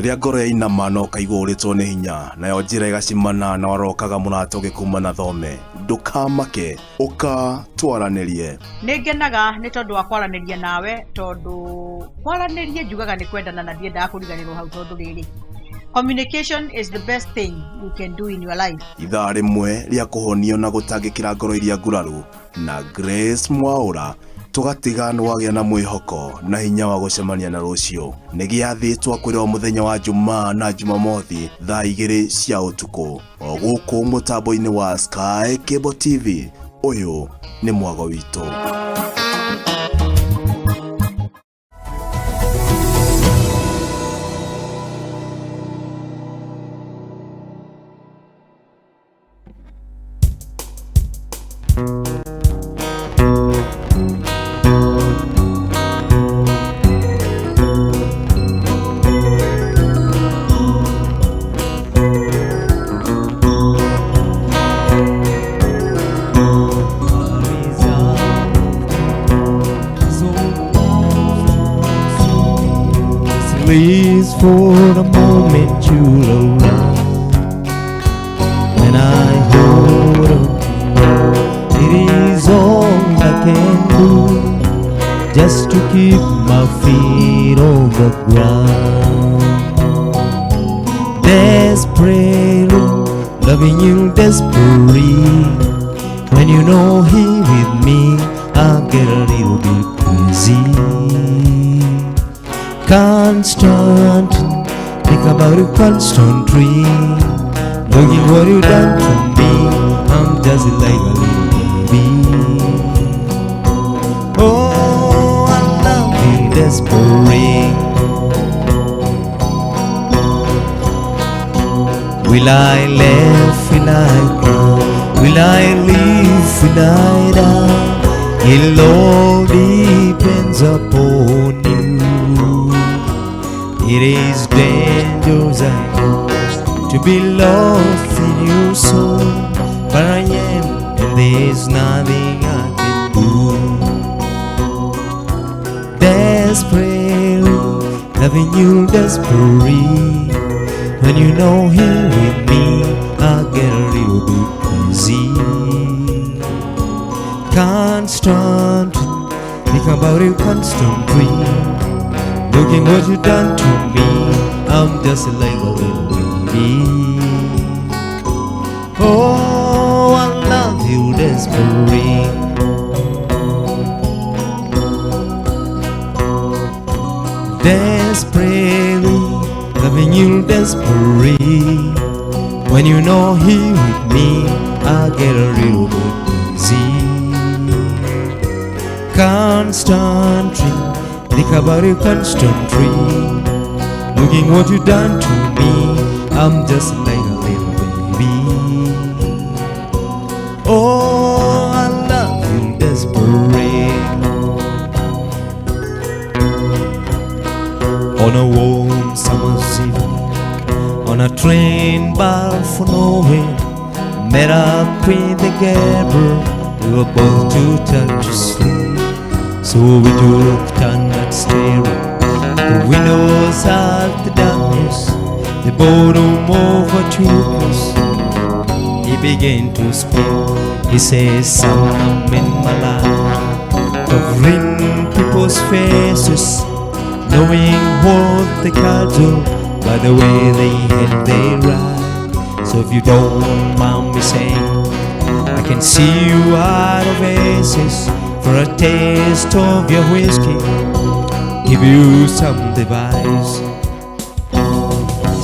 Riria ngoro yainama no kaigua uritwo ni hinya nayo njira igacimana na warokaga mũrata ũgĩkuma na thome ndũkamake ũka twaranirie. Nĩngenaga nĩ tondũ wa kwaranĩria nawe tondũ kwaranĩria njugaga nĩ kwendana na ndiendaga kũriganĩrwo hau tondũ rĩrĩ communication is the best thing you can do in your life. Ithaa rĩmwe rĩa kũhonio na gũtangĩkĩra ngoro iria nguraru na Grace Mwaũra tugatiga nĩwagĩa na mwĩhoko na hinya wa gũcemania na rũciũ. Nĩ gĩathĩtwo kwĩrwo mũthenya wa Jumaa na Jumamothi thaa 2 cia ũtukũ o gũkũ mũtambo-inĩ wa Sky Cable TV. Ũyũ nĩ mwago witũ. Please, for the moment you'll around, when I hold on, it is all I can do, just to keep my feet on the ground. Desperately, loving you desperately, when you know here with me, I'll get a little bit crazy. Constant, think about it constantly. Looking what you done to me, I'm just like a little baby. Oh, I love you desperate. Will I laugh, will I cry, will I live, will I die? It all depends upon you. It is dangerous, I know, to be lost in your soul, but I am, and there's nothing I can do. Desperately, loving you desperately, when you know here with me, I get a little bit crazy. Constant, think about it constantly. Looking what you done to me, I'm just like a little baby. Oh, I love you desperately. Desperately, loving you desperately. When you know here with me, I get a little bit crazy. Constantly, think about it constantly. Looking what you done to me, I'm just like a little baby. Oh, I love you desperately. On a warm summer's evening, on a train bound for nowhere, met up with the gabber. We were both too tired to sleep, so we took turn at staring the windows of the darkness. The boredom overtook us. He began to speak. He says, "Son, I'm in my life, covering people's faces, knowing what the cards are by the way they hit their ride. So if you don't mind me saying, I can see you out of aces for a taste of your whiskey, give you some advice."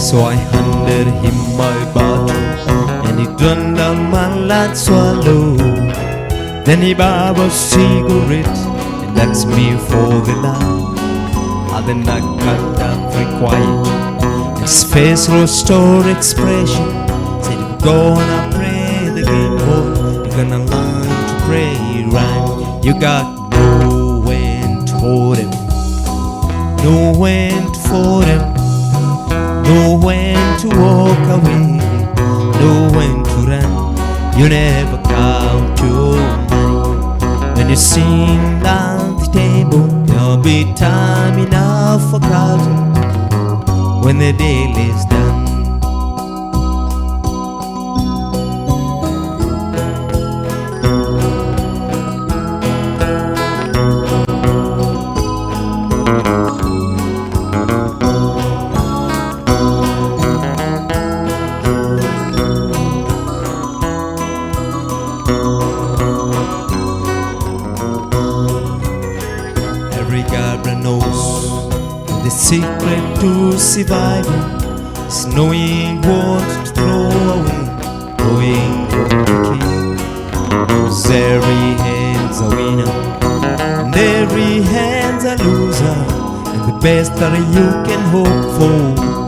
So I handed him my bottle, and he drank down my last swallow. Then he bought a cigarette and asked me for the light. And then I got down very quiet. His face restored expression. Said, "You're gonna play the game, boy. You're gonna learn to pray right. You got no when to hold him, no when to fold him, no when to walk away, no when to run. You never count your money. When you sing down the table, there'll be time enough for counting. when the day is done. Every Gabriel knows the secret to surviving is knowing what to throw away, knowing what to keep. 'Cause every hand's a winner and every hand's a loser, and the best that you can hope for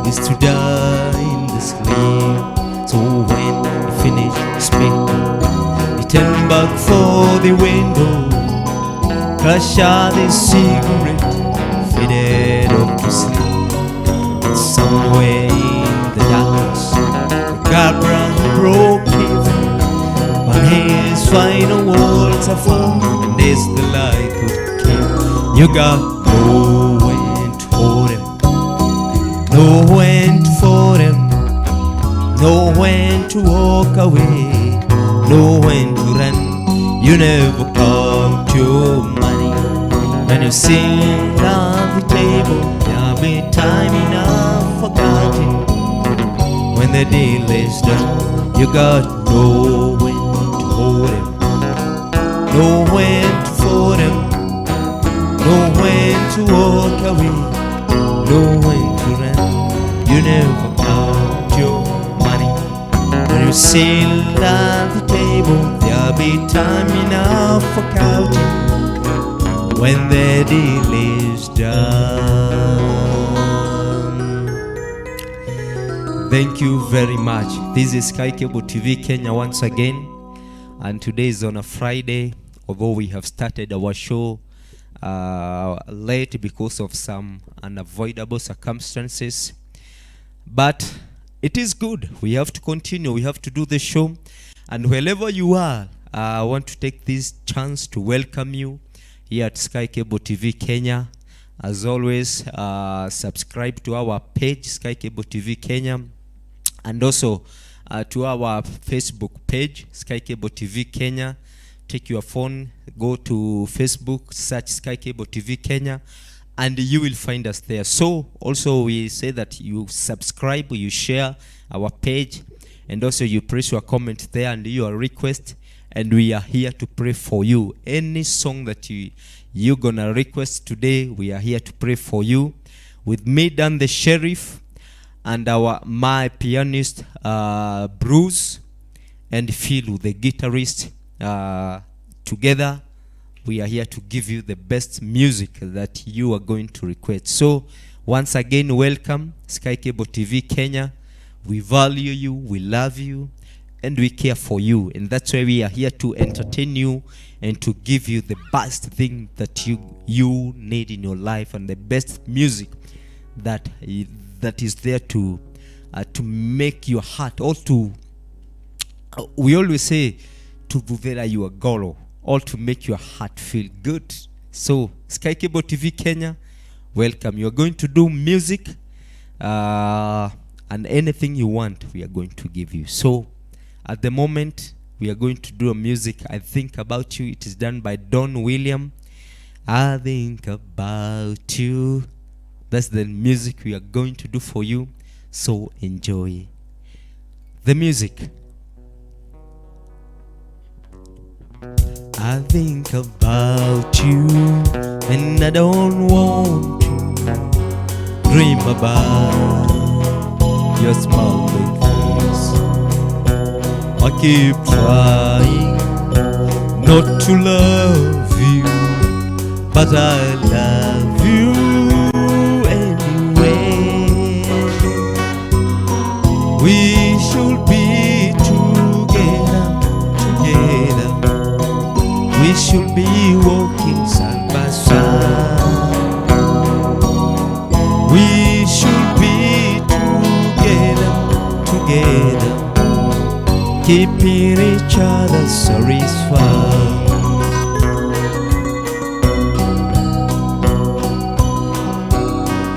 is to die in the sleep. So when you finish speaking, you turn back for the window, crush out the cigarette, faded off to sleep. And somewhere in the darkness, the Gabriel broke even, but his final words are full, and it's the light would keep. You got nowhere to hold him, nowhere to fold him, nowhere to walk away, nowhere to run. You never count your money. When you sit at the table, there'll be time enough for counting. When the deal is done, you got nowhere to hold him, nowhere to fold him, nowhere to walk away, nowhere to run. You never count your money. When you sit at the table, there'll be time enough for counting. When the deal is done. Thank you very much. This is Sky Cable TV Kenya once again, and today is on a Friday. Although we have started our show late because of some unavoidable circumstances, but it is good. We have to continue. We have to do the show, and wherever you are, I want to take this chance to welcome you here at Sky Cable TV Kenya. As always, subscribe to our page, Sky Cable TV Kenya, and also to our Facebook page, Sky Cable TV Kenya. Take your phone, go to Facebook, search Sky Cable TV Kenya, and you will find us there. So also we say that you subscribe, you share our page, and also you press your comment there and your request, and we are here to pray for you. Any song that you're gonna request today, we are here to pray for you. With me, Dan the Sheriff, and my pianist Bruce, and Phil, the guitarist. Together we are here to give you the best music that you are going to request. So once again, welcome Sky Cable TV Kenya. We value you, we love you, and we care for you, and that's why we are here to entertain you and to give you the best thing that you need in your life, and the best music that is there to make your heart, or to we always say to buvera your golo, or to make your heart feel good. So Sky Cable TV Kenya, welcome. You are going to do music, and anything you want we are going to give you. So at the moment we are going to do a music, I Think About You. It is done by Don William. I think about you. That's the music we are going to do for you. So enjoy the music. I think about you, and I don't want to dream about your smiling face. I keep trying not to love you, but I love you anyway. We should be together. We should be walking side by side. We should be together, keeping each other satisfied.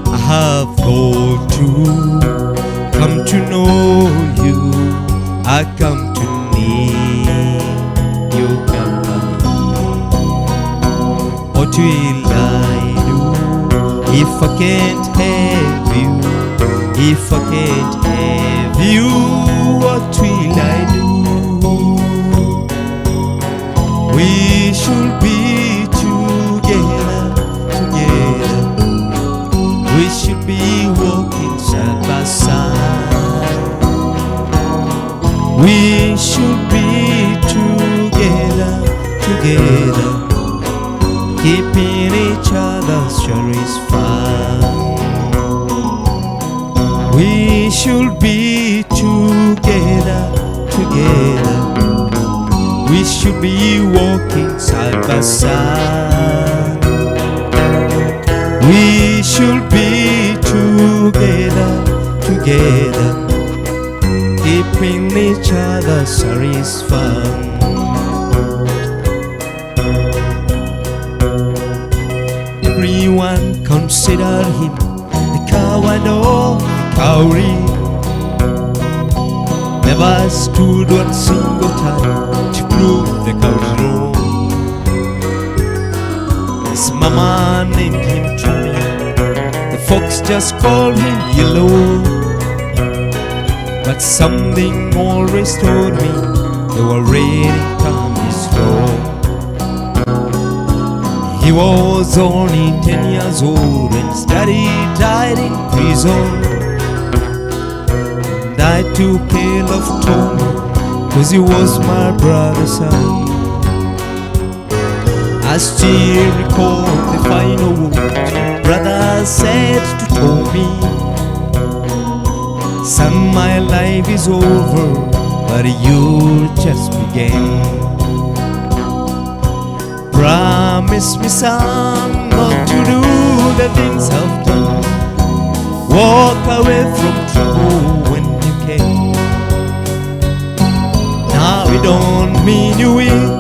I have thought too will I do if I can't have you? If I can't have you, what will I do? We should be together, together. We should be walking side by side. We should be together, together, keeping each other satisfied. We should be together, together. We should be walking side by side. We should be together, together, keeping each other satisfied. Everyone consider him the coward of the cowrie. Never stood one single time to prove the coward's wrong. His mama named him Jimmy. The folks just called him Yellow. But something always told me they were ready to come his wrong. He was only 10 years old when his daddy died in prison. And I took care of Tony, 'cause he was my brother's son. I still recall the final words brother said to Tommy. Son, my life is over, but you just began. Promise me, son, not to do the things I've done. Walk away from trouble when you can. Now it don't mean you will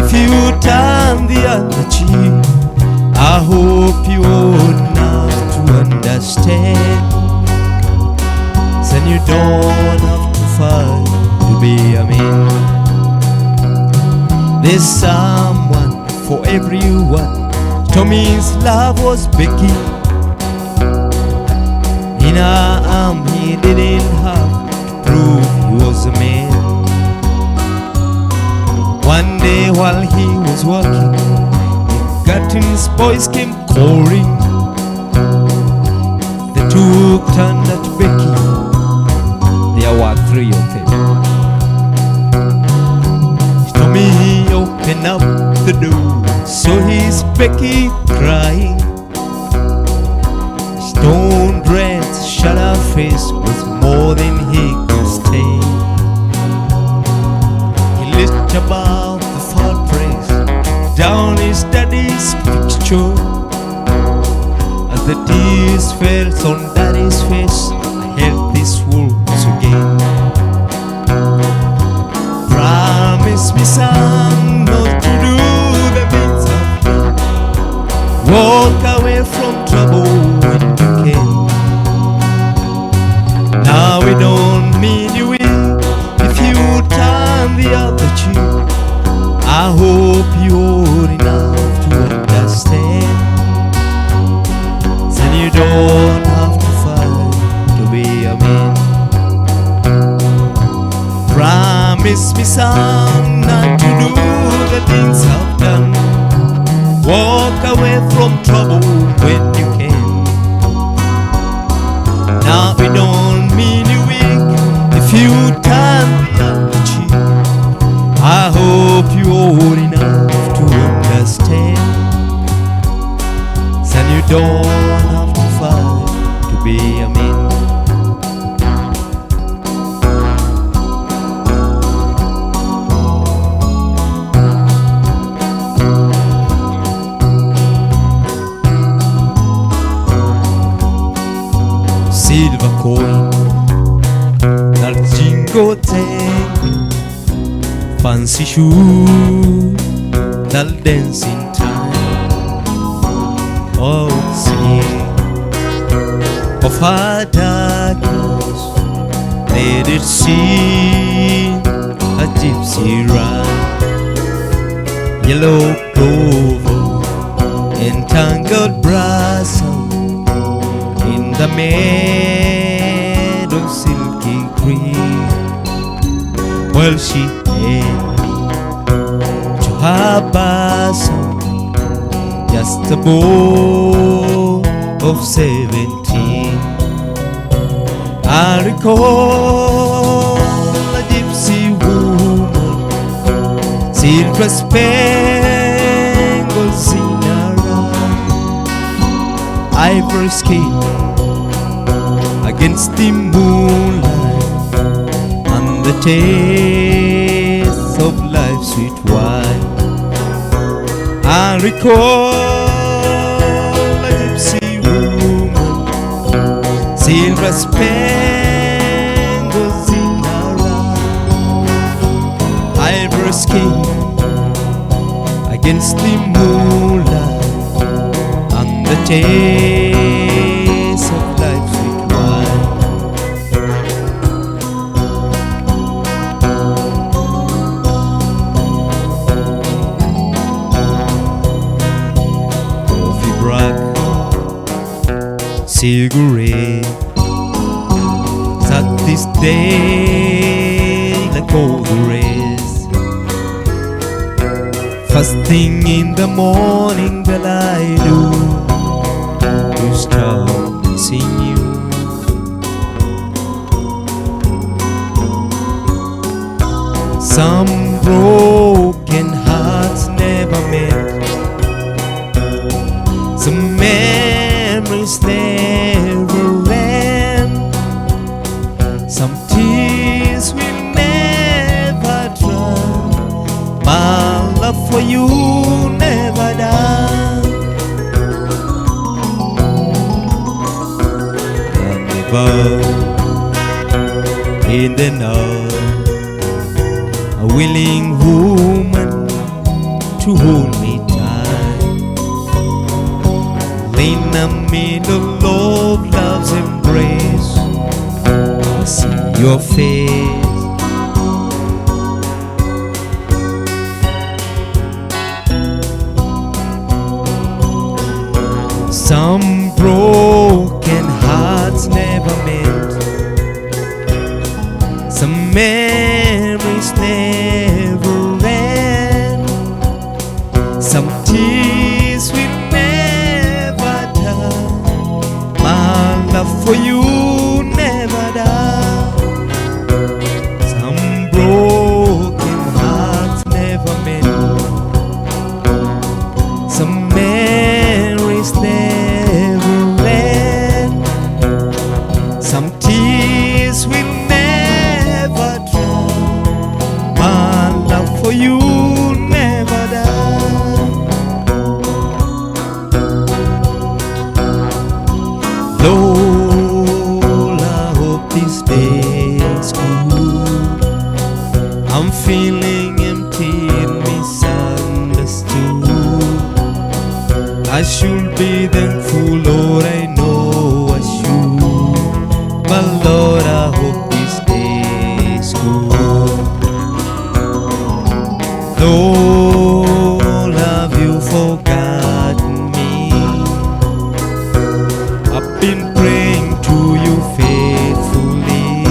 if you turn the other cheek. I hope you're old enough to understand. Then you don't have to fight to be a man. There's someone for everyone. Tommy's love was Becky. In her arm he didn't have to prove he was a man. One day while he was walking, the Gatton's boys came calling. They took turn at Becky. There were 3 of them. Tommy opened up the door, so he's Becky crying. Stone dreads shut her face with more than he could stay. He lit about the fireplace down his daddy's picture. As the tears fell on daddy's face, I held these words again. Promise me, son, not to do the things I've done. Walk away from trouble when you can. Now it don't mean you will if you turn the other cheek. I hope you're enough to understand. Then you don't have to fight to be a man. Promise me, son, not to do the things I've done. Walk away from trouble when you can. Now it don't mean you weak if you turn the other cheek. I hope you're old enough to understand. Then you don't have to fight to be a man. Silver coin dal Zingotengo, fancy shoe dal dancing time. Oh, sing of our darkness, let it sing a gypsy rhyme. Yellow clover entangled blossom in the meadow silky green. Well, she had me to her bosom, just a boy of 17. I recall a gypsy woman, silver spangles in her eye, ivory skin against the moonlight, and the taste of life's sweet wine. I recall a gypsy woman, silver spangles in her eye, ivory skin against the moonlight, and the taste of life's sweet wine. Coffee black, cigarette, sat this day like all the rest. First thing in the morning that I do is start missing you. Some broken hearts never met, some memories never end, some tears will never dry. My love for you never die. And above in the night, a willing woman to hold me tight, lean me to love, love's embrace. I see your face. Some broken hearts never met, some memories never end, some tears will never die. My love for you never die. Some broken hearts never met, some memories never end, some tears will never dry. My love for you never die. Lord, I hope this day's good. I'm feeling empty and misunderstood. I should be thankful, Lord, I know I should. But Lord, I hope this day's good. Lord, have you forgotten me? I've been praying to you faithfully.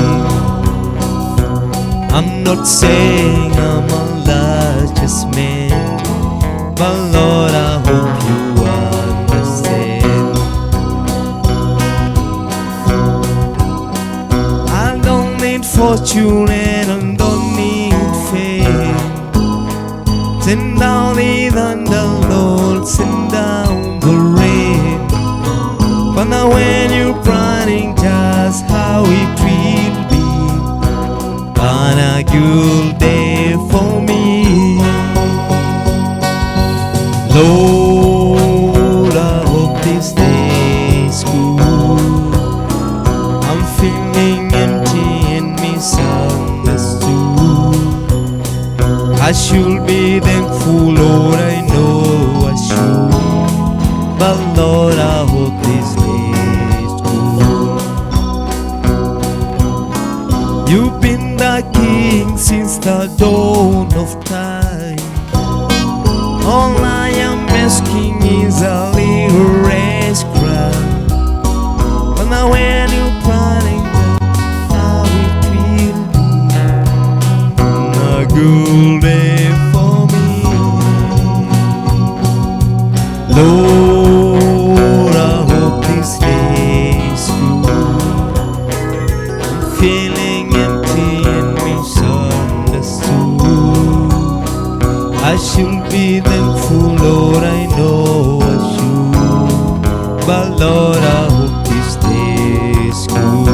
I'm not saying I'm a righteous man, but Lord, I hope you understand. I don't need fortune and I don't need fame. Send down the thunder, Lord, send down the rain. But now when you're planning just how it will be, on a good day for me. Lord, I hope this day's good. I'm feeling empty and misunderstood. I should be thankful, Lord, I know I should. But Lord, I hope this day's good. You've been the king since the dawn of time. All I am asking is a Lord, I hope this stays cool.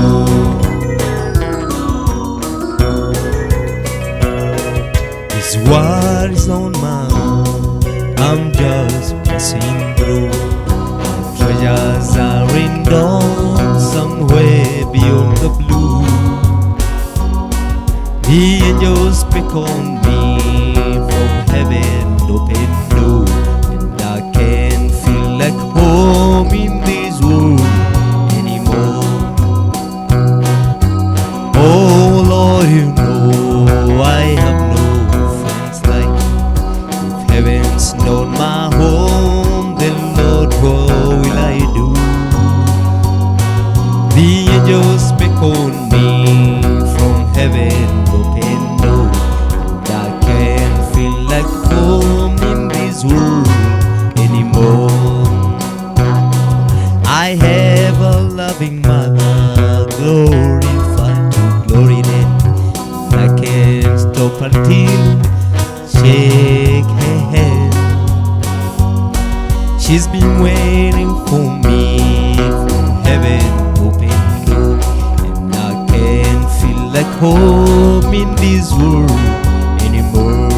This war is on my own, I'm just passing through. Treasures are in dawn, somewhere beyond the blue. The angels beckon me from heaven, open door, and I can feel like home in this world anymore. Oh Lord, you know I have no friends like you. If heaven's not my home, then Lord, what will I do? The angels beckon me from heaven, open door, and I can't feel like home in this world anymore. I have a loving mother, glorified to glory then. I can't stop until shake her hand. She's been waiting for me from heaven, open door, and I can't feel like home in this world anymore.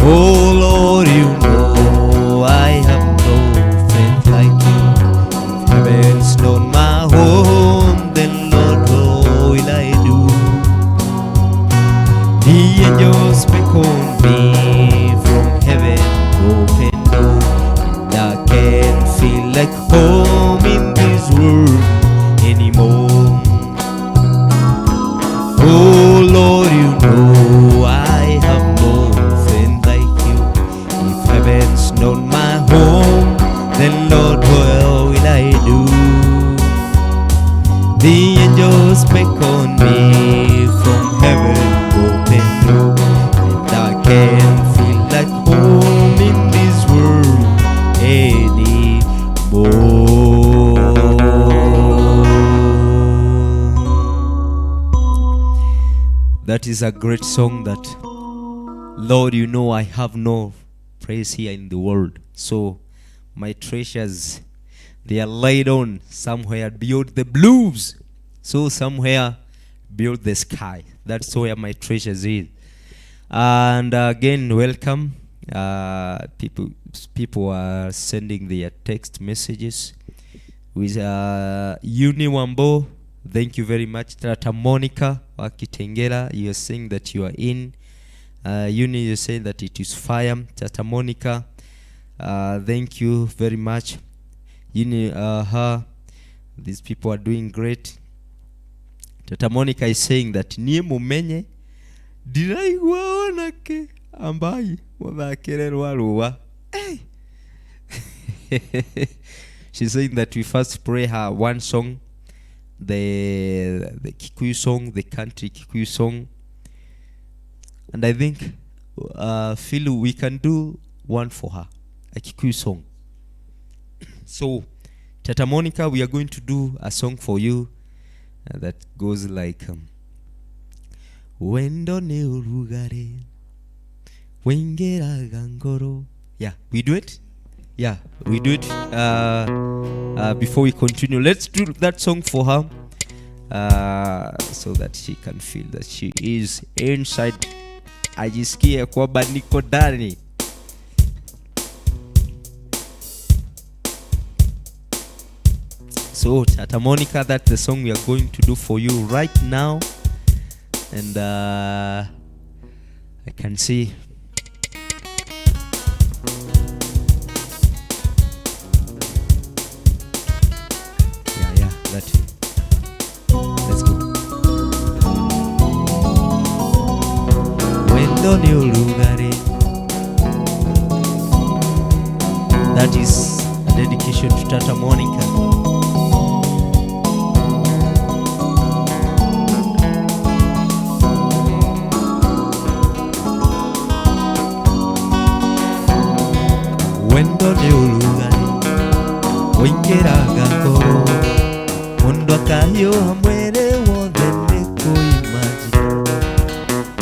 Oh Lord, you know I have no friend like you. If heaven's not my home, then Lord, what will I do? The angels beckon me from heaven, open door, and I can't feel like home in this world anymore. Oh Lord, you know I have no friend like you. If heaven's not my home, then Lord, what will I do? The angels beckon me from heaven, open door, and I can't feel like home in this world anymore. That is a great song that, Lord, you know I have no praise here in the world. So my treasures, they are laid on somewhere beyond the blues. So somewhere beyond the sky. That's where my treasures is. And again, welcome. People are sending their text messages. With Uni Wambo, thank you very much. Tata Monica Wakitengela, you are saying that you are in. Uni, you saying that it is fire. Tata Monica, thank you very much. Uni, these people are doing great. Tata Monica is saying that niye mumenye diraigwaona ke ambai muthakererwa ruwa. Hey. She's saying that we first pray her one song, the Kikuyu song, the country Kikuyu song, and I think feel we can do one for her, a Kikuyu song. So Tata Monica, we are going to do a song for you that goes like Wendo ne urugare wengera gangoro. Yeah, we do it. Yeah, we do it. Before we continue, let's do that song for her, so that she can feel that she is inside. Ajisikie kwamba niko ndani. So Tata Monica, that's the song we are going to do for you right now. And I can see that. Let's go. Wendo ni ulugare. That is a dedication to Tata Monica. Wendo ni ulugare wengera gakoro mundo akayo hamwere wothe nikuimagine.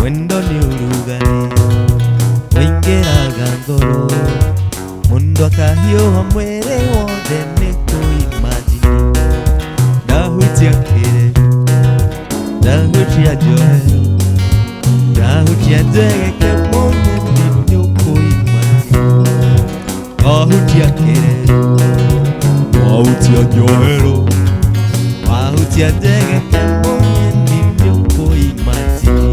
Wendo ni ulugare wengera gakoro mundo mpaka hiyo mwere wothe nĩ kũimagine. Ndahutia kĩrĩ, ndahutia njohero, ndahutia njegeke mũnyeni nĩ ũkũimagine. Wahutia kĩrĩ, wahutia njohero, wahutia njegeke mũnyeni nĩ ũkũimagine.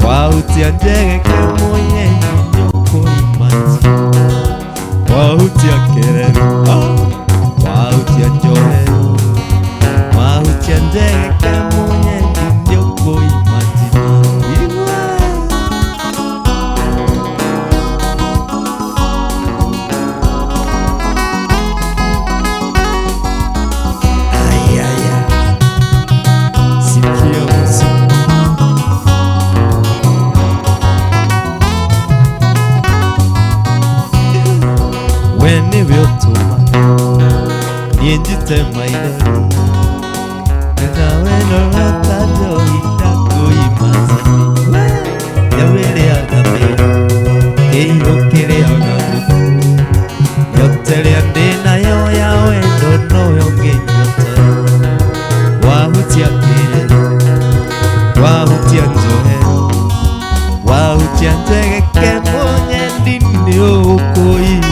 Wahutia njegeke mũnyeni nĩ ũkũimagine. Wahutia kĩrere, wahutia njohero, wahutia njegeke mũnyeni nĩ ũkũimagine. Ayaya, sikia muziki. Wene vyotuma nienjite maidari na weno ratajo itakuimazani. Yawele agamea keihokele agamuku yotere andena yo ya wendo noyo ngenyote. Wahutia kere, wahutia njohero, wahutia njegeke mũnyeni nĩ ũkũimagine.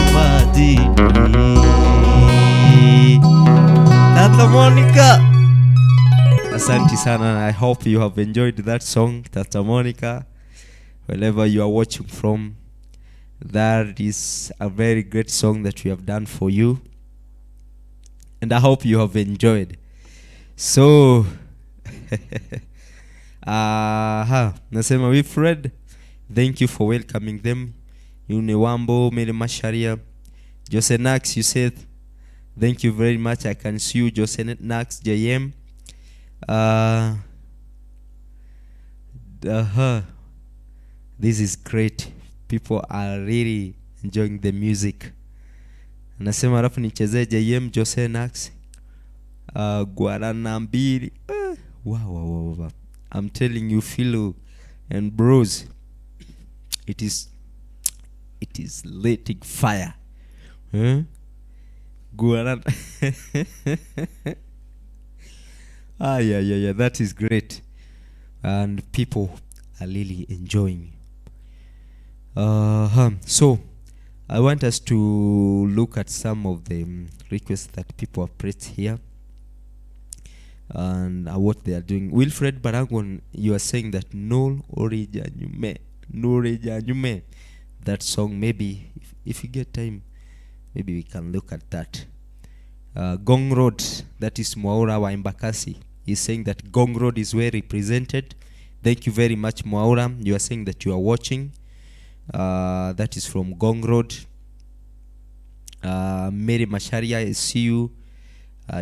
Tata Monica, asante sana. I hope you have enjoyed that song, Tata Monica, wherever you are watching from. That is a very great song that we have done for you, and I hope you have enjoyed. So nasema Wilfred, thank you for welcoming them. Unewambo, Mele Masharia, Jose Nax, you said thank you very much. I can see you, Jose Nax, JM. This is great. People are really enjoying the music. Anasema rafu nichezee JM, Jose Nax, Guarana mbili. Wow. I'm telling you, Philo and bros, it is lighting fire. Guarana. Yeah, that is great, and people are really enjoying. So I want us to look at some of the requests that people have pressed here and what they are doing. Wilfred Baragon, you are saying that no Orejanyume, that song. Maybe if you get time, maybe we can look at that. Gong Road, that is Mwaura wa Embakasi, is saying that Gong Road is well represented. Thank you very much, Mwaura. You are saying that you are watching. That is from Gong Road. Mary Masharia, I see you.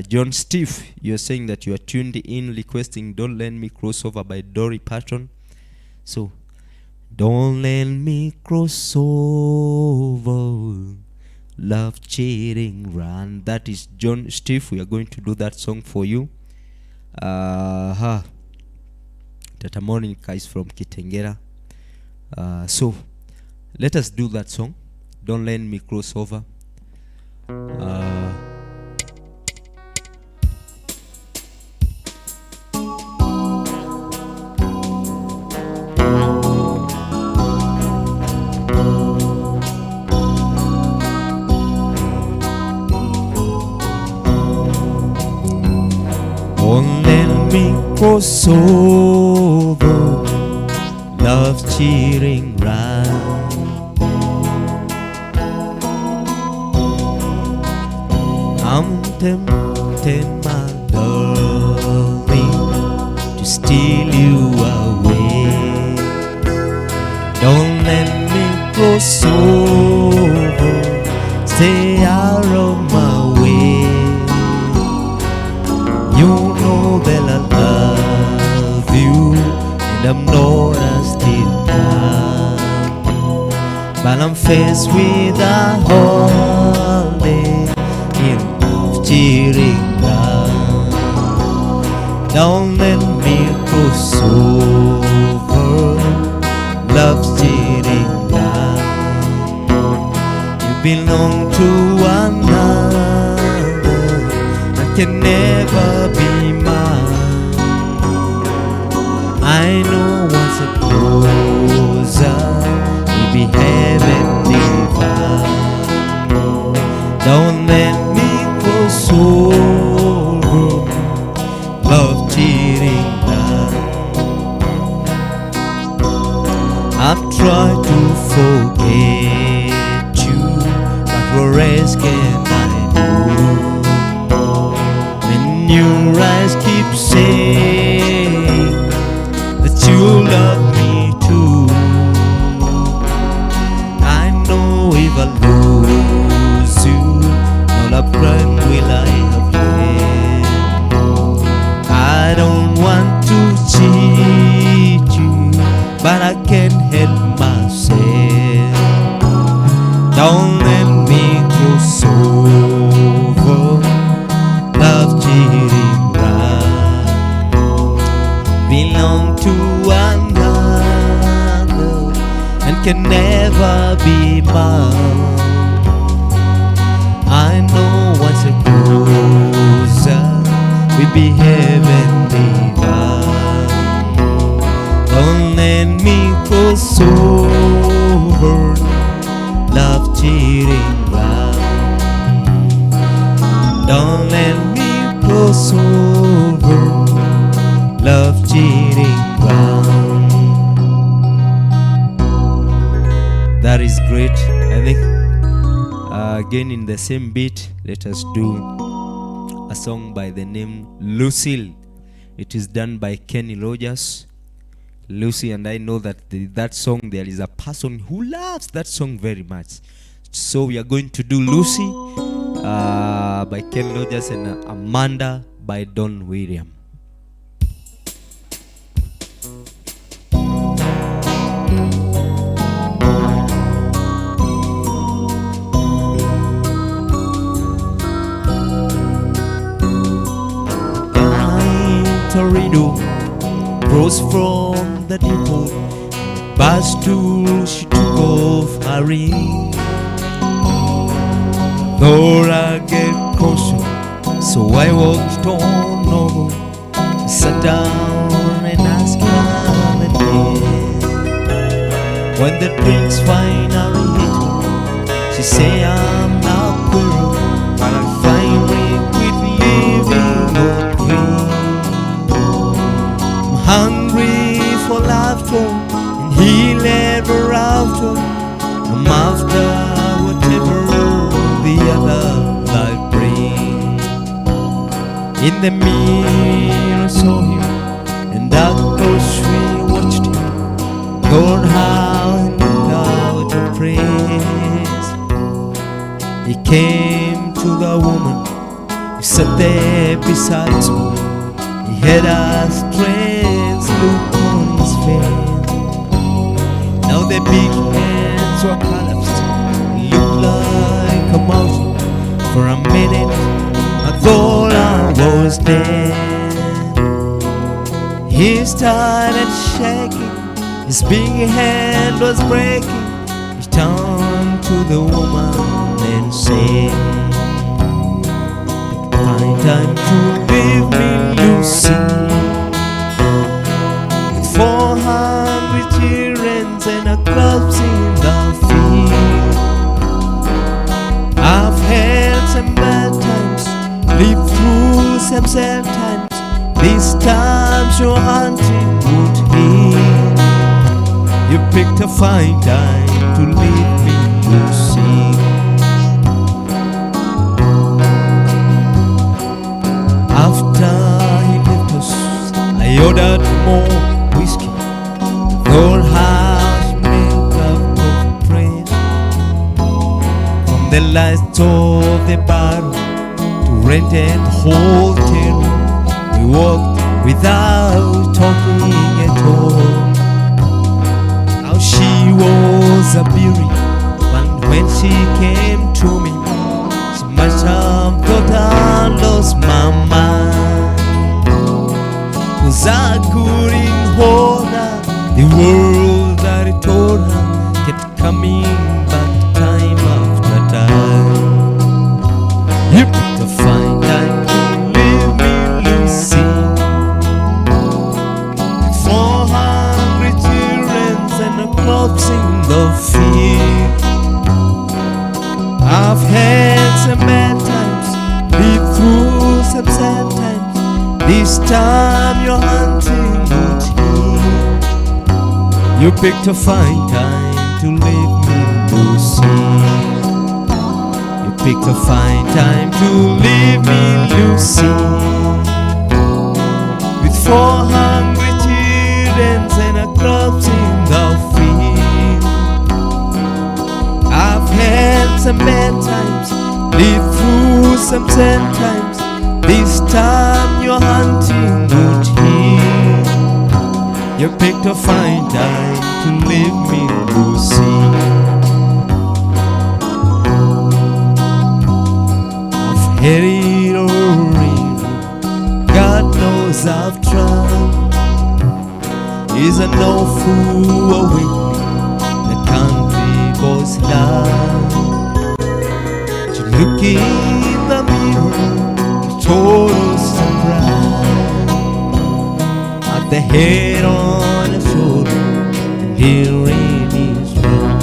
John Steve, you're saying that you are tuned in, requesting Don't Let Me Cross Over by Dory Parton. So, don't let me cross over, love cheating run. That is John Steve. We are going to do that song for you. Tata Monica is from Kitengera. So, let us do that song. Don't let me cross over. Don't let me cross over, love cheating right. I'm tempted, my darling, to steal you away. cross over, stay out of my way. You know that I love you, and I'm not a still time. But I'm faced with a holiday in of cheering down. Don't let me cross over, love's cheering down. You belong to another and can never be mine. I know once it closer, we'll be heaven divine. Don't let me cross over, love cheating down. I've tried to forget you, but what else can I do? When your eyes keep saying that you love me too, I know if I lose you, not a friend will I have left. I don't want to cheat you, but I can't help myself. Don't let me cross over, love cheating round. Belong to another and can never be mine. I know once it closer, we'll be heaven divine. Don't let me cross over, love cheating round. Don't let me cross over, love cheating round. That is great. I think again in the same beat, let us do a song by the name Lucille. It is done by Kenny Rogers. Lucy, and I know that that song, there is a person who loves that song very much. So we are going to do Lucy by Ken Rogers and Amanda by Don William. Tornado rose from the depot, Bastool she took off her ring. Thought I get closer, so I walked on over, sat down and asked her the name. When the drinks finally hit her, she say I'm not queer, but I'm finally quit living on dreams. Hungry for laughter, and he led her after. I'm after whatever the other life brings. In the mirror saw him, and that closely watched him. Thought how he looked out of praise. He came to the woman who sat there beside me. He had a strange look on his face. Now the big hands were collapsed, looked like a mountain. For a minute I thought I was dead. He started shaking, his big hand was breaking. He turned to the woman and said, "Find time to leave me, Lucy. With 400 children and a clubs in the field. I've had some bad times, lived through some sad times. This time your hunting would heal. You picked a fine time to leave me, Lucy." After he left us, I ordered more whiskey. Thought how she made up of praise. the lights of the bar to rent and hotel. We walked without talking at all. How she was a beauty, and when she came to me, she must have thought I lost my mind. 'Cause I couldn't hold her. The world that I told her kept coming back time after time. You picked a fine time to leave me, Lucy, with 4 hungry children and a crops in the field. I've had some bad times, lived through some sad times. This time you're hunting good here. You picked a fine time to leave me, Lucy. You picked a fine time to leave me, Lucy, with 4 hungry children and a crops in the field. I've had some bad times, lived through some sad times. This time you're hunting good here. You picked a fine time to leave me, Lucy. I've had it already, God knows I've tried. Is a no fool away, the country boys lie. To look in the mirror, total surprise. At the head on the shoulder, and here in his room.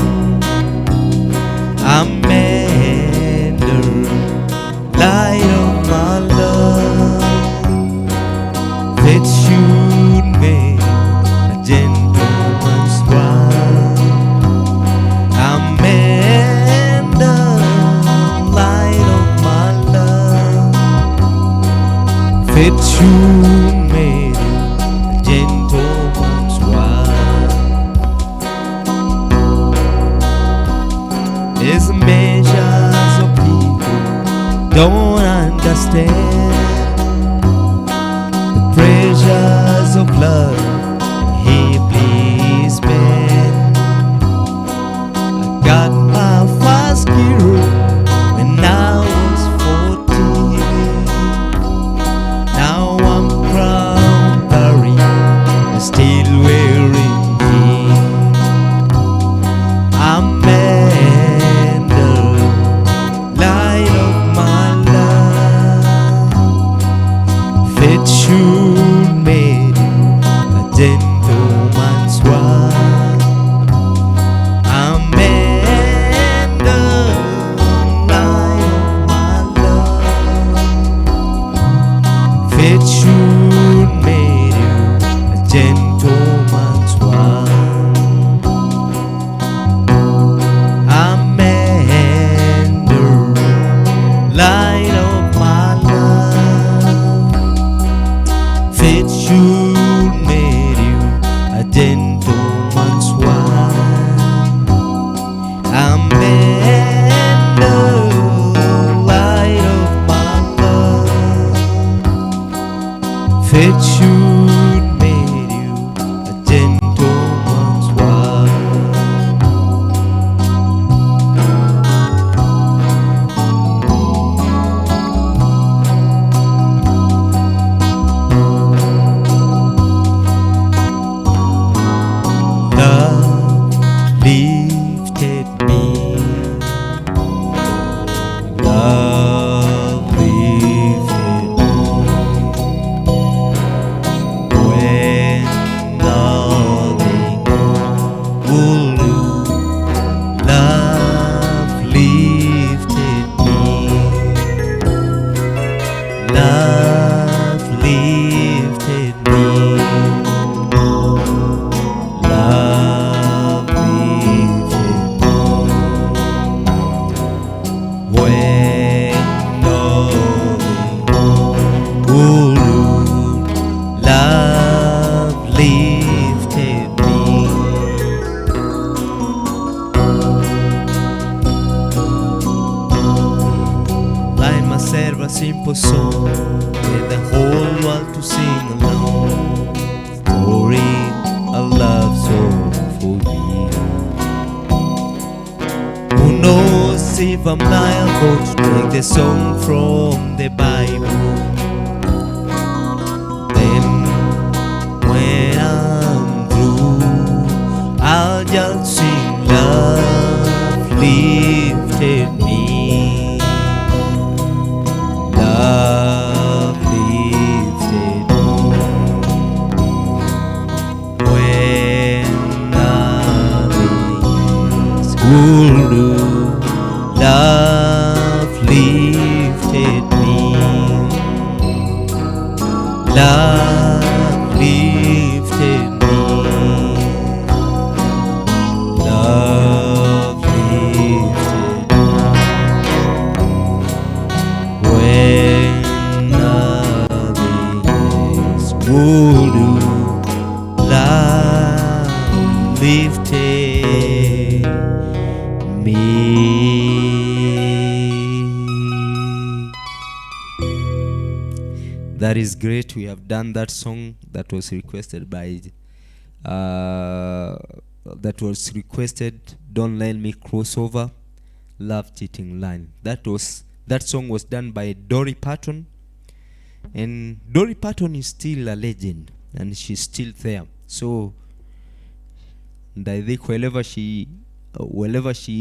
Amanda, light of my love, that should make a gentleman's wife. Amanda, light of my love, that should make a gentleman's wife. There's measures of people don't understand the pressures of love. He please man. I got my first girl when I was 14. Now I'm crown Barry, still wearing jeans. Amanda, light of my love, that should make you a gentleman's wife. Amanda, light of my love, that should make you a gentleman's wife. Amanda, light of my love, that should make you a gentleman's wife. Amanda, light of my love, that should make you a simple song for the whole world to sing along. Story, a love song for me. Who knows if I'm liable to take the song from the Bible? Then when I'm through, I'll just sing love lifted me. Love lifted me. When nothing will do, love lifted me. Love lifted me. Love lifted me. When nothing else would do, love lifted me. That is great. We have done that song that was requested by Don't Let Me Crossover, Love Cheating Line. That song was done by Dolly Parton, and Dolly Parton is still a legend, and she's still there. So, and I think wherever she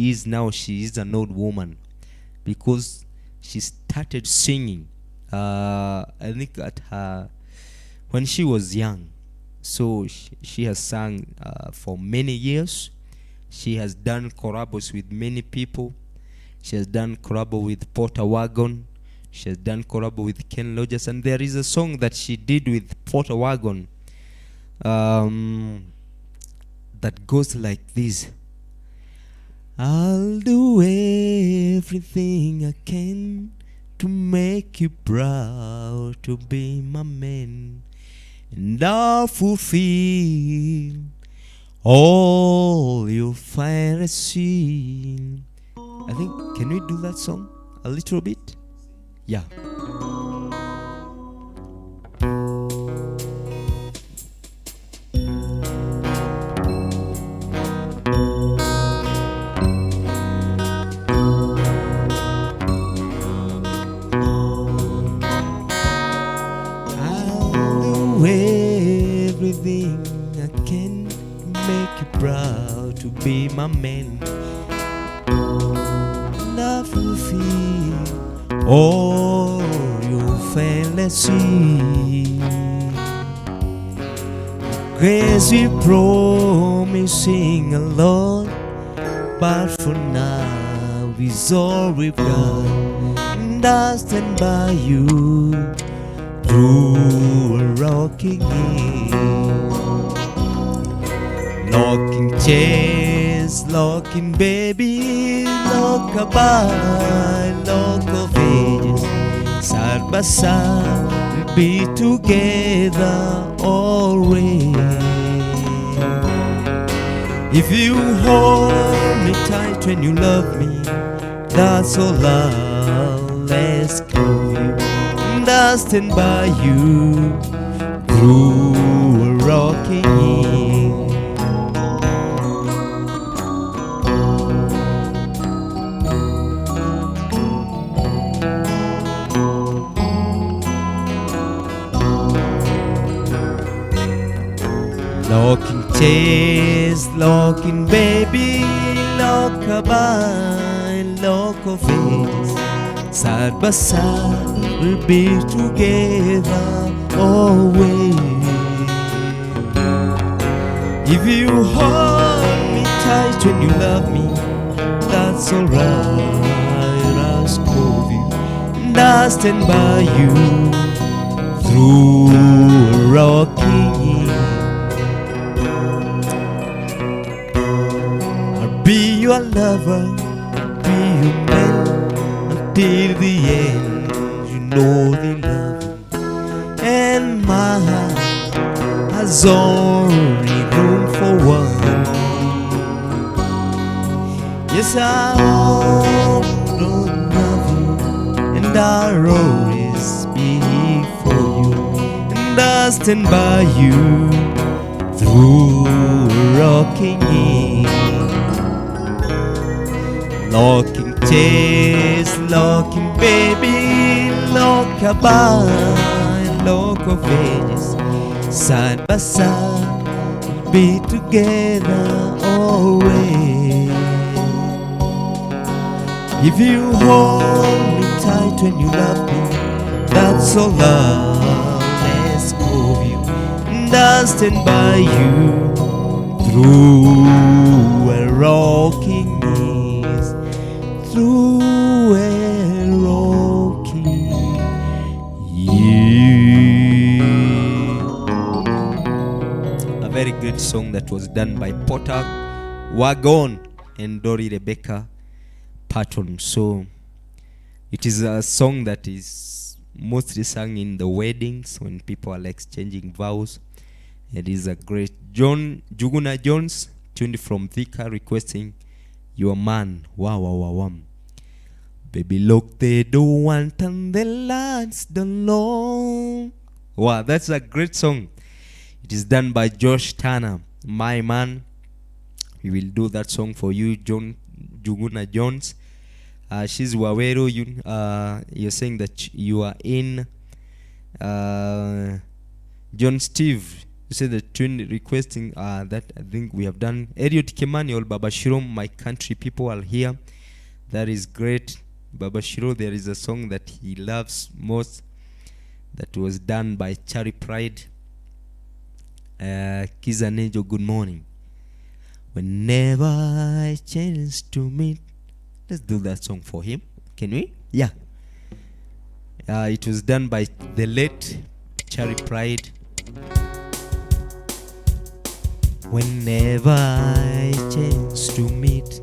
is now, she is an old woman, because she started singing. I think when she was young. So she has sung for many years. She has done collabs with many people. She has done collab with Porter Wagon. She has done collab with Ken Rogers. And there is a song that she did with Porter Wagon that goes like this. I'll do everything I can to make you proud to be my man, and I'll fulfill all your fantasy. I think, can we do that song a little bit? Yeah. Everything I can to make you proud to be my man, and I fulfill all your fantasy. Crazy promising a lot, but for now is all we've got, and I stand by you through a rocking in. Locking chairs, locking baby, lock-a-bye, lock of ages. Side by side, we'll be together always. If you hold me tight when you love me, that's all I'll ask of you. And I'll stand by you through a rocking in. Locking chairs, locking baby, lock-a-bye, lock of ages. Side by side, we'll be together always. If you hold me tight when you love me, that's alright, I'll ask of you. And I'll stand by you through a rocking in. Be your lover, be your man until the end. You know they love you, and my heart has only room for one. Yes, I don't love you, and I'll always stand by you through rocking in. Locking chairs, locking baby, lock a bar, lock of ages, side by side, be together always. If you hold me tight when you love me, that's all I'll ask of you. And I'll stand by you through a rocking is, through a rocking year. A very great song that was done by Potter Wagon and Dory Rebecca Patton. So it is a song that is mostly sung in the weddings when people are exchanging vows. It is a great Juguna Jones tuned from Thika requesting Your Man. Wow, wow, wow, wow. Baby, lock the door and turn the lights down low. Wow, that's a great song. It is done by Josh Turner, my man. We will do that song for you, Juguna Jones. She's Waweru. You're saying that you are in. John Steve, you said the tune requesting that I think we have done. Eliot Kimani or Baba Shirom, My Country People are here. That is great. Baba Shiro, there is a song that he loves most that was done by Cherry Pride. Kizanejo, Good Morning. Whenever I chance to meet. Let's do that song for him. Can we? Yeah. It was done by the late Cherry Pride. Whenever I chance to meet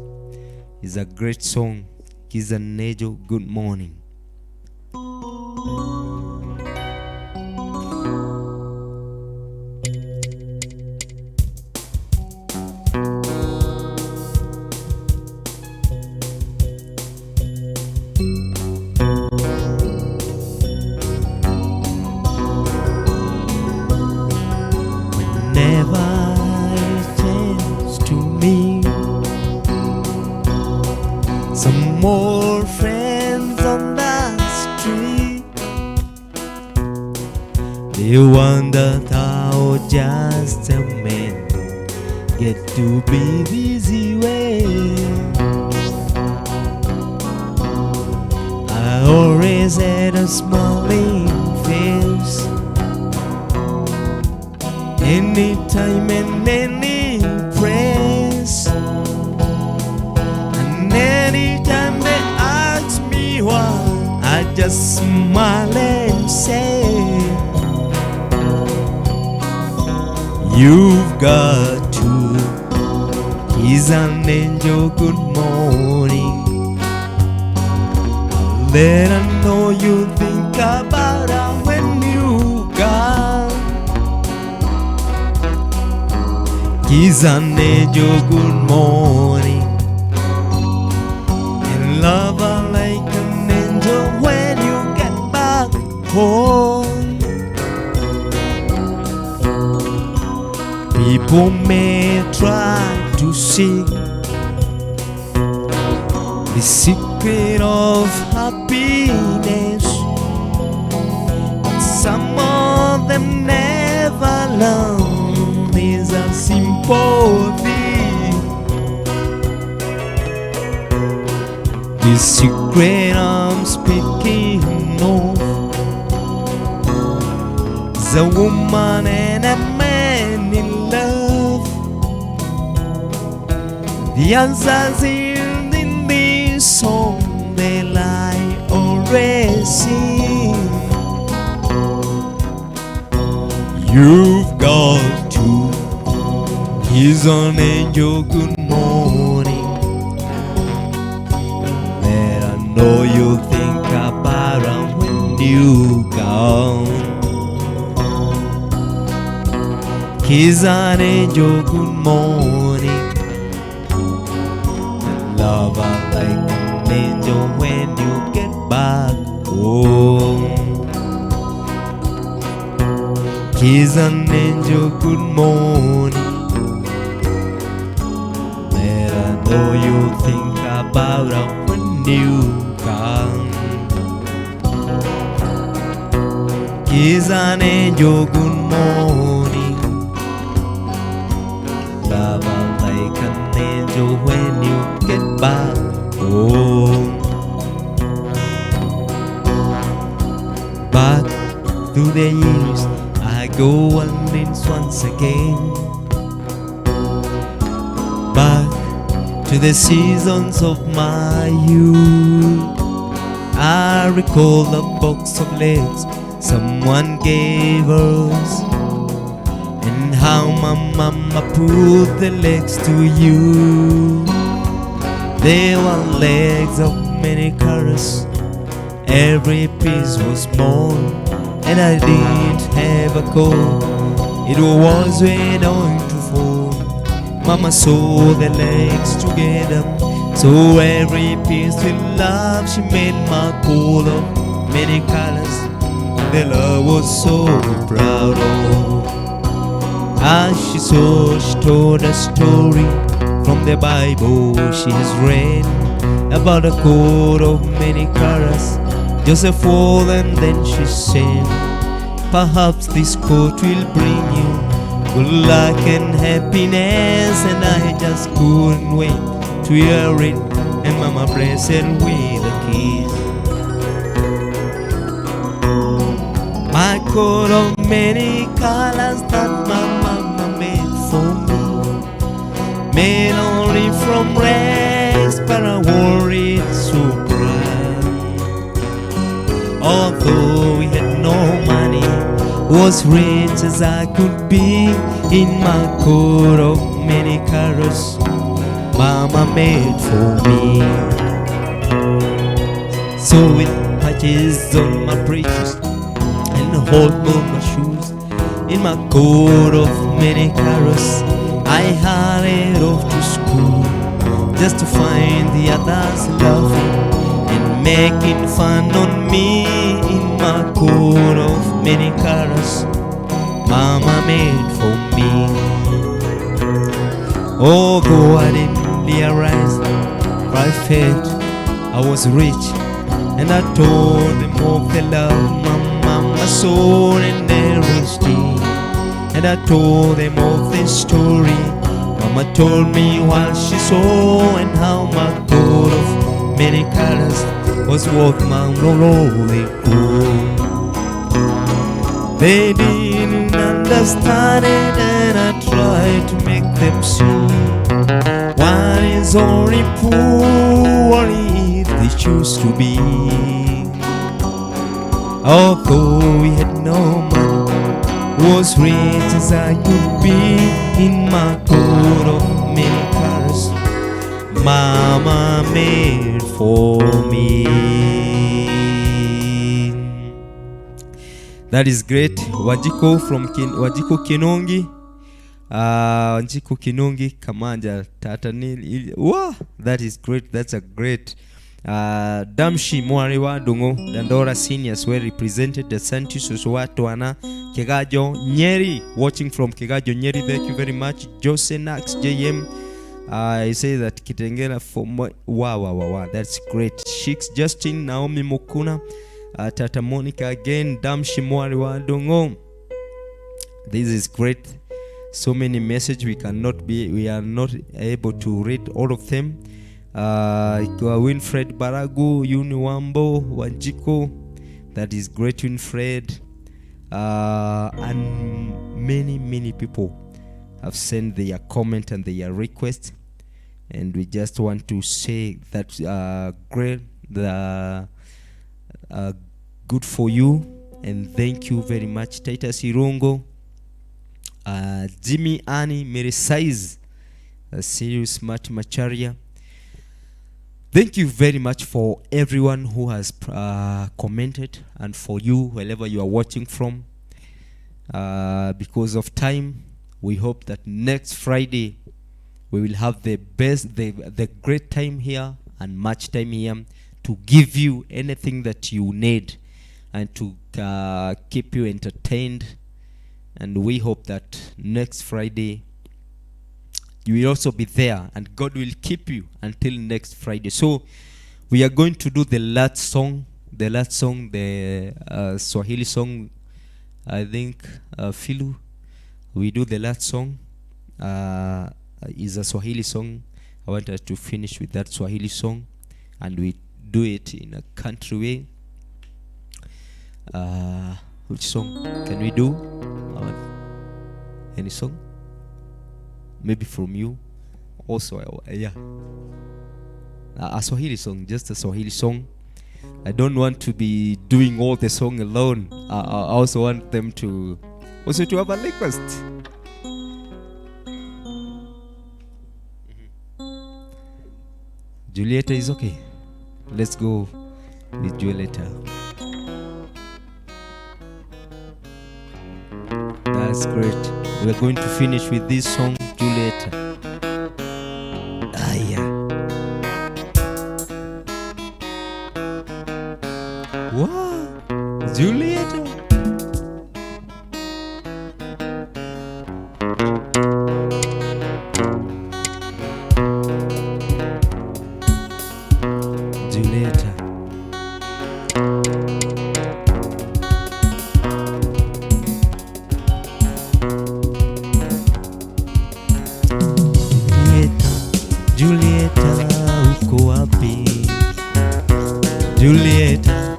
is a great song. Kizanejo, Good Morning. Some more friends on the street, they wonder how just a man get to be this way. I always had a smiling face anytime and any place. Anytime they ask me why, I just smile and say, you've got to. He's an angel, good morning. Let her know you think about her when you gone. He's an angel, good morning. Love her like an angel when you get back home. People may try to sing the secret of happiness, but some of them never learn. There's a simple thing. The secret I'm speaking of is a woman and a man in love. The answer's in this song that I already sing. You've got to. He's an angel, good morning. Know you think about her when you gone. He's an angel, good morning. Love her like an angel when you get back home. Kiss an angel, good morning. Let I know you think about her when you come. Kiss an angel, good morning. Love her like an angel when you get back home. Back through the years I go wandering once again. Back to the seasons of my youth. I recall the box of legs someone gave us, and how my mama put the legs to you. They were legs of many colors, every piece was small, and I didn't have a coat. It was way down to fall. Mama sewed the legs together, so every piece with love she made my coat of many colors. The love was so proud of. As she saw, she told a story from the Bible she has read about a coat of many colors. Joseph fall, and then she said, perhaps this coat will bring you good luck and happiness. And I just couldn't wait to hear it, and Mama blessed with a kiss. My coat of many colors that my mama made for me, made only from rags, but I wore it so bright. Although we had no money, was rich as I could be, in my coat of many colors Mama made for me. So with patches on my breeches and hold on my shoes, in my coat of many colors I hurried off to school, just to find the others laughing and making fun on me, in my coat of many colors Mama made for me. Although I didn't realize, I felt I was rich, and I told them of the love my mama saw in everything. And I told them of the story Mama told me while she saw, and how my coat of many colors was worth my lonely gold. They didn't understand it, and I tried to make them see one is only poor if they choose to be. Although we had no money, was rich as I could be, in my coat of many colors Mama made for me. That is great. Wajiko from Wajiko Kinongi. Wajiko Kinongi Kamanja Tatanil. Wow, that is great. That's a great. Damshi Mwariwa Dungo Dandora Seniors were represented. The Santis Uswatuana Kegajo Nyeri, watching from Kegajo Nyeri. Thank you very much. Jose Nax JM. I say that Kitengela for wow, that's great. Sheiks Justin, Naomi Mukuna, Tata Monica again, Damshi Mwariwa Dungo. This is great. So many messages we are not able to read all of them. Winfred Baragu, Uniwambo, Wanjiko, that is great Winfred, and many people have sent their comment and their request, and we just want to say that great, good for you, and thank you very much. Titus Irongo, Jimmy Annie Meresaiz, Sirius Macharia. Thank you very much for everyone who has commented, and for you, wherever you are watching from. Because of time, we hope that next Friday we will have the great time here and much time here to give you anything that you need and to keep you entertained and we hope that next Friday you will also be there, and God will keep you until next Friday. So we are going to do the last song, the Swahili song. I think Philu, we do the last song. Is a Swahili song. I want us to finish with that Swahili song, and we do it in a country way. Which song can we do? Any song? Maybe from you also. Yeah, a Swahili song, just a Swahili song. I don't want to be doing all the song alone. I also want them to also to have a request. Julieta is okay. Let's go with Julieta. That's great. We're going to finish with this song, Julieta. Yeah. Wow, Julieta. Julieta. Julieta, uko wapi? Julieta,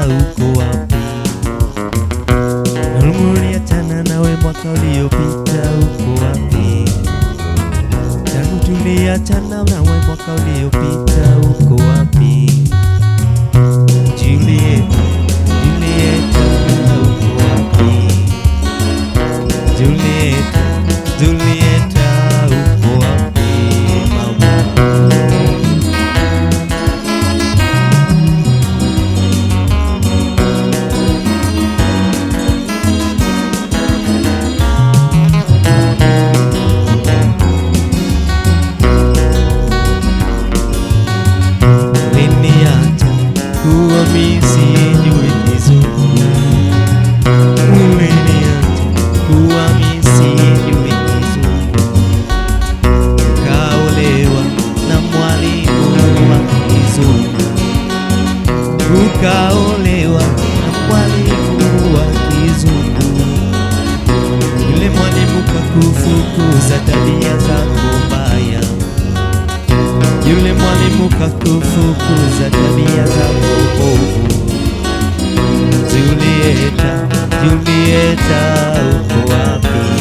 uko wapi? Niliachana nawe mwaka uliopita, uko wapi? Tangu tuliachana nawe mwaka uliopita, uko wapi? Julieta, uko wapi? Julieta, uko wapi, mama? Uliniacha kuwa mimi sijui kizungu. Uliniacha kuwa mimi sijui kizungu. Ukaolewa na mwalimu wa kizungu. Ukaolewa na mwalimu wa kizungu. Yule mwalimu kakufukuza tabia zako mbaya. Yule mwalimu kakufukuza tabia zako ovu. Julieta, uko wapi?